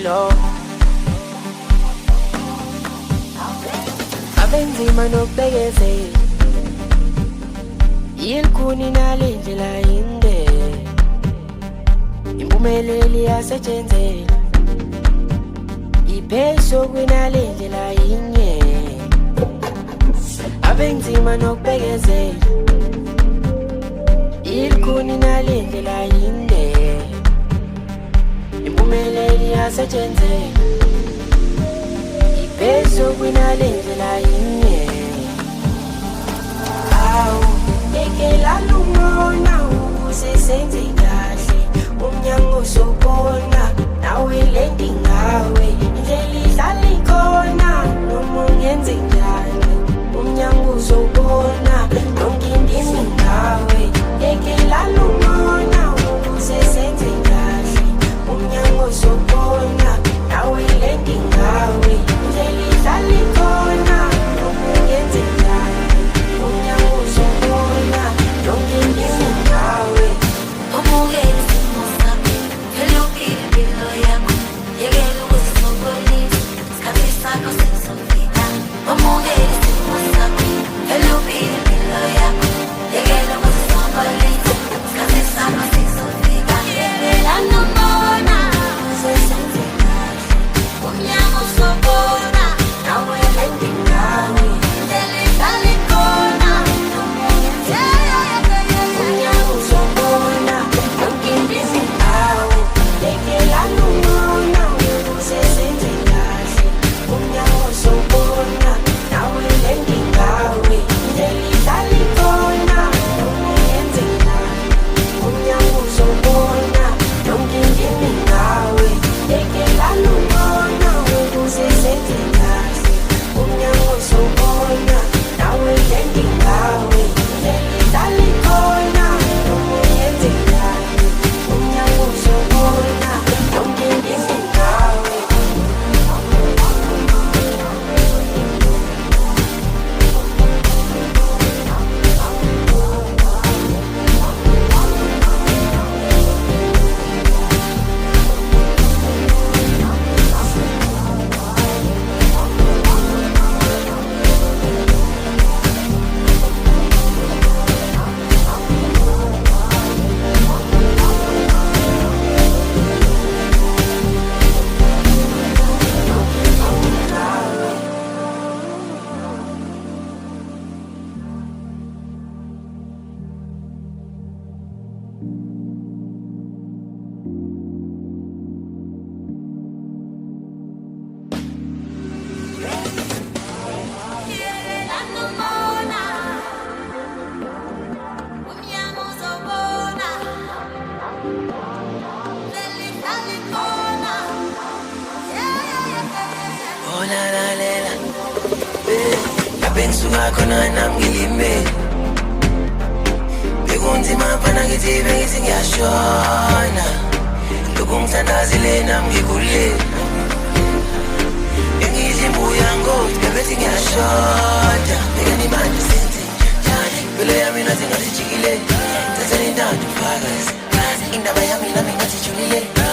impilo abenzima nokubekezela yilikhuni nalendlela inde impumelelo iyasetshenzela ipheso kwinalendlela inye abenzima nokubekezela yilikhuni nalendlela inde impumelelo iyasetshenzela ipheso kwinalendlela inye awu yekela lungona ukuze senze kahle umnyango usubona nawe lendi ngawe indlela idlala ikhona noma ungenze njani umnyango usubona yonke indimi ngawe yekela lungona ukuze senze kahle umnyango usubona nawe lendi ngawe indlela idlala ikhona noma ungenze njani umnyango usubona yonke indimi ngawe Umukele isimo sami, vele uphile impilo yakho. Yekela ukuzisokolisa, isikhathi sakho sesizofika. Umukele isimo sami, vele uphile impilo yakho. Yekela ukuzisokolisa, isikhathi sakho sesizofika. Yekela nobona, usesenze kahle. Umnyango usobona, nawe lendi ngawe. Indlela idlala ikhona, noma ungenze umnyango usubona yonke indimi ngawe yekela lungona ukuze senze kahle umnyango usubona nawe lendi ngawe indlela idlala ikhona noma ungenze njani umnyango usubona yonke indimi ngawe yekela lungona ukuze senze kahle umnyango usubona nawe lendi ngawe indlela idlala ikhona noma ungenze njani umnyango usubona yonke indimi ngawe Bensuka khona namngilime bekunzima mfana ngithi bengithi ngiyashona lokhu ngithandazile nami ngikule bengidla imbuya ngoti bebethi ngiyashota bekani manje senze njani impilo yami nathi ngasijikile thathani intando phakathi indaba yami nami ngathi julile